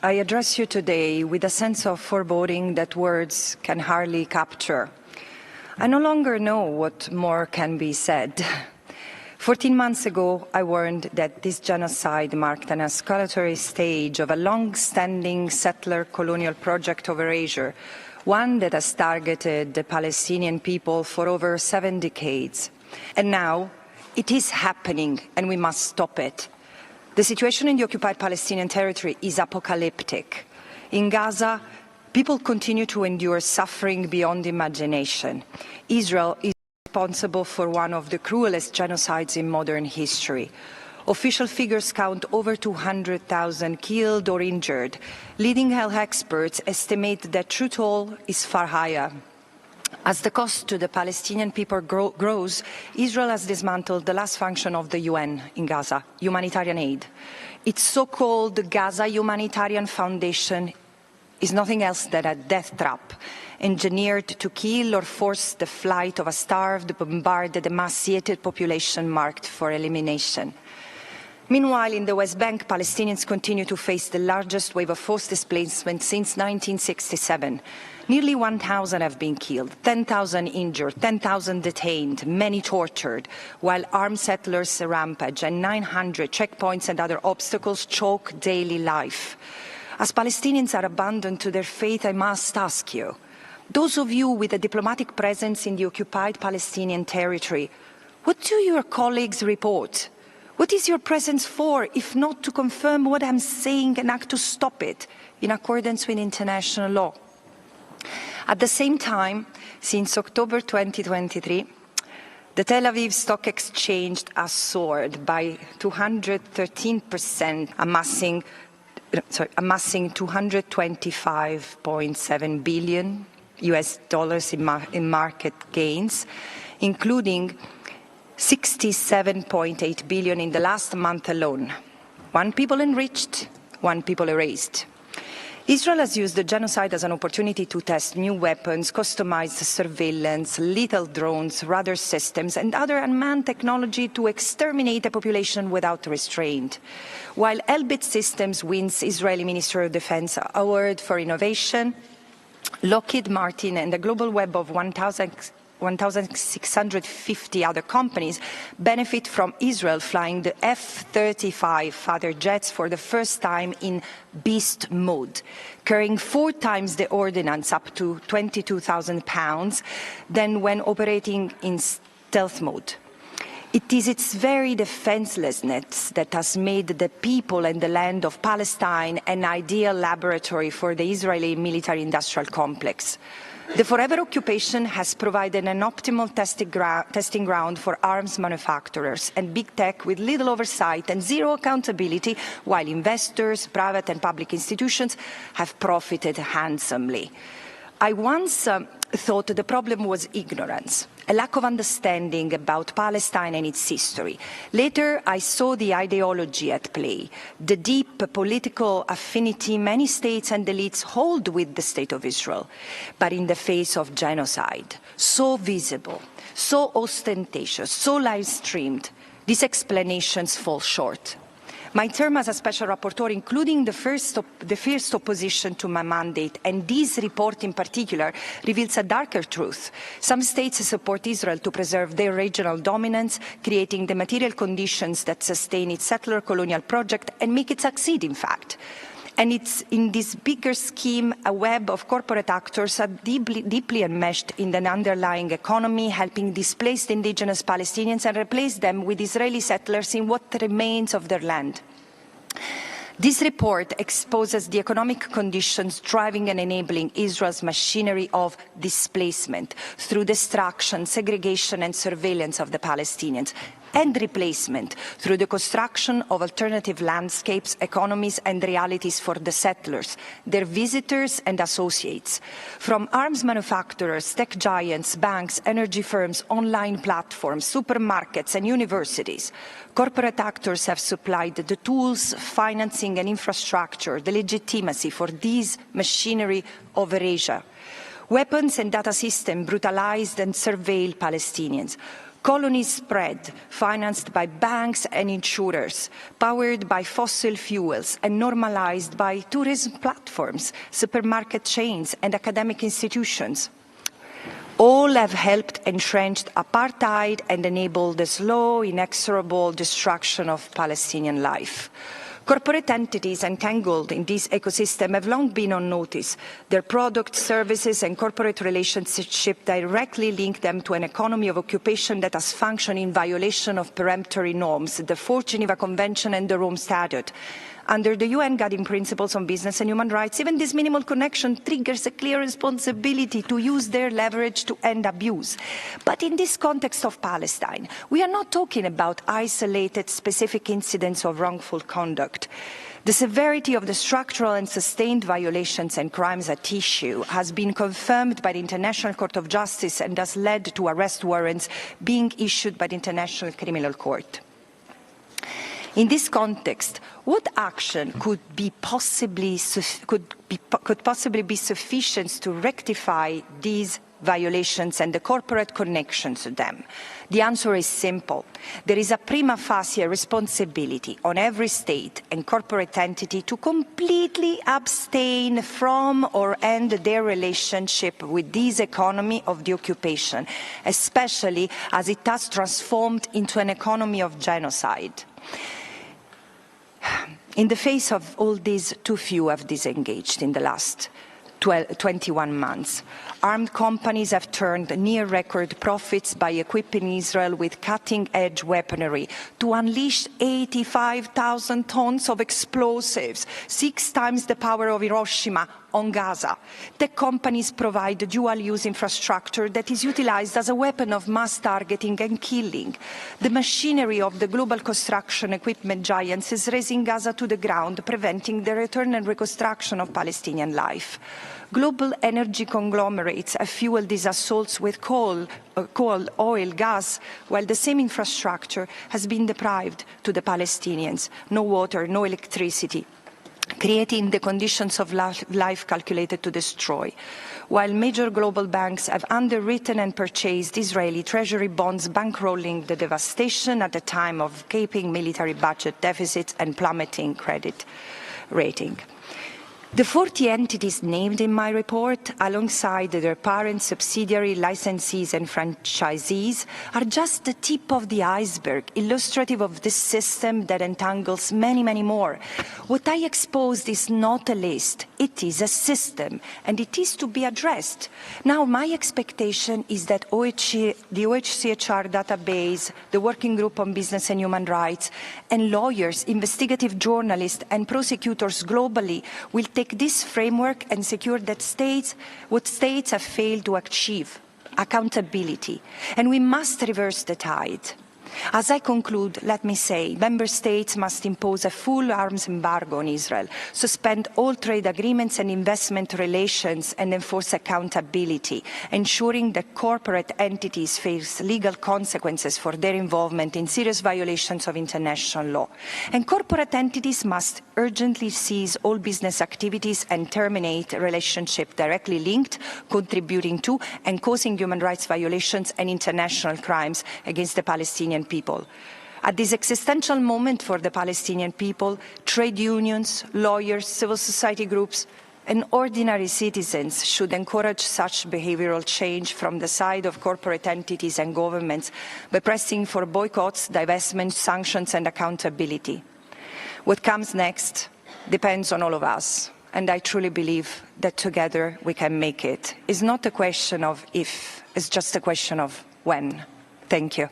I address you today with a sense of foreboding that words can hardly capture. I no longer know what more can be said. 14 months ago, I warned that this genocide marked an escalatory stage of a long-standing settler colonial project over Asia, one that has targeted the Palestinian people for over 7 decades. And now, it is happening, and we must stop it. The situation in the occupied Palestinian territory is apocalyptic. In Gaza, people continue to endure suffering beyond imagination. Israel is responsible for one of the cruelest genocides in modern history. Official figures count over 200,000 killed or injured. Leading health experts estimate that true toll is far higher. As the cost to the Palestinian people grows, Israel has dismantled the last function of the UN in Gaza, humanitarian aid. Its so-called Gaza Humanitarian Foundation is nothing else than a death trap, engineered to kill or force the flight of a starved, bombarded, emaciated population marked for elimination. Meanwhile, in the West Bank, Palestinians continue to face the largest wave of forced displacement since 1967. Nearly 1,000 have been killed, 10,000 injured, 10,000 detained, many tortured, while armed settlers rampage and 900 checkpoints and other obstacles choke daily life. As Palestinians are abandoned to their fate, I must ask you, those of you with a diplomatic presence in the occupied Palestinian territory, what do your colleagues report? What is your presence for, if not to confirm what I'm saying and act to stop it in accordance with international law? At the same time, since October 2023, the Tel Aviv Stock Exchange has soared by 213%, amassing $225.7 billion in market gains, including 67.8 billion in the last month alone. One people enriched, one people erased. Israel has used the genocide as an opportunity to test new weapons, customized surveillance, lethal drones, radar systems, and other unmanned technology to exterminate a population without restraint. While Elbit Systems wins Israeli Ministry of Defense Award for Innovation, Lockheed Martin and a global web of 1,650 other companies benefit from Israel flying the F-35 fighter jets for the first time in beast mode, carrying 4 times the ordnance up to 22,000 pounds than when operating in stealth mode. It is its very defenselessness that has made the people and the land of Palestine an ideal laboratory for the Israeli military-industrial complex. The forever occupation has provided an optimal testing ground for arms manufacturers and big tech with little oversight and zero accountability, while investors, private and public institutions have profited handsomely. I once thought the problem was ignorance, a lack of understanding about Palestine and its history. Later, I saw the ideology at play, the deep political affinity many states and elites hold with the State of Israel. But in the face of genocide, so visible, so ostentatious, so live-streamed, these explanations fall short. My term as a special rapporteur, including the fierce opposition to my mandate, and this report in particular, reveals a darker truth. Some states support Israel to preserve their regional dominance, creating the material conditions that sustain its settler colonial project and make it succeed, in fact. And it's in this bigger scheme, a web of corporate actors are deeply enmeshed in the underlying economy, helping displaced indigenous Palestinians and replace them with Israeli settlers in what remains of their land. This report exposes the economic conditions driving and enabling Israel's machinery of displacement through destruction, segregation and surveillance of the Palestinians, and replacement through the construction of alternative landscapes, economies and realities for the settlers, their visitors and associates. From arms manufacturers, tech giants, banks, energy firms, online platforms, supermarkets and universities, corporate actors have supplied the tools, financing and infrastructure, the legitimacy for this machinery of Asia. Weapons and data systems brutalized and surveilled Palestinians. Colonies spread, financed by banks and insurers, powered by fossil fuels and normalized by tourism platforms, supermarket chains and academic institutions. All have helped entrench apartheid and enabled the slow, inexorable destruction of Palestinian life. Corporate entities entangled in this ecosystem have long been on notice. Their products, services and corporate relationships directly link them to an economy of occupation that has functioned in violation of peremptory norms, the Fourth Geneva Convention and the Rome Statute. Under the UN Guiding Principles on Business and Human Rights, even this minimal connection triggers a clear responsibility to use their leverage to end abuse. But in this context of Palestine, we are not talking about isolated, specific incidents of wrongful conduct. The severity of the structural and sustained violations and crimes at issue has been confirmed by the International Court of Justice and has led to arrest warrants being issued by the International Criminal Court. In this context, what action could possibly be sufficient to rectify these violations and the corporate connections to them? The answer is simple. There is a prima facie responsibility on every state and corporate entity to completely abstain from or end their relationship with this economy of the occupation, especially as it has transformed into an economy of genocide. In the face of all this, too few have disengaged in the last 21 months. Armed companies have turned near-record profits by equipping Israel with cutting-edge weaponry to unleash 85,000 tons of explosives, 6 times the power of Hiroshima, on Gaza. Tech companies provide dual-use infrastructure that is utilized as a weapon of mass targeting and killing. The machinery of the global construction equipment giants is raising Gaza to the ground, preventing the return and reconstruction of Palestinian life. Global energy conglomerates have fueled these assaults with coal, oil, gas, while the same infrastructure has been deprived to the Palestinians. No water, no electricity, creating the conditions of life calculated to destroy. While major global banks have underwritten and purchased Israeli treasury bonds, bankrolling the devastation at a time of gaping military budget deficits and plummeting credit rating. The 40 entities named in my report, alongside their parent subsidiary licensees and franchisees, are just the tip of the iceberg, illustrative of this system that entangles many, many more. What I exposed is not a list, it is a system, and it is to be addressed. Now, my expectation is that the OHCHR database, the Working Group on Business and Human Rights, and lawyers, investigative journalists, and prosecutors globally will take this framework and secure that what states have failed to achieve, accountability. And we must reverse the tide. As I conclude, let me say, member states must impose a full arms embargo on Israel, suspend all trade agreements and investment relations, and enforce accountability, ensuring that corporate entities face legal consequences for their involvement in serious violations of international law. And corporate entities must urgently cease all business activities and terminate relationships directly linked, contributing to, and causing human rights violations and international crimes against the Palestinian people. At this existential moment for the Palestinian people, trade unions, lawyers, civil society groups, and ordinary citizens should encourage such behavioral change from the side of corporate entities and governments by pressing for boycotts, divestment, sanctions, and accountability. What comes next depends on all of us, and I truly believe that together we can make it. It's not a question of if, it's just a question of when. Thank you.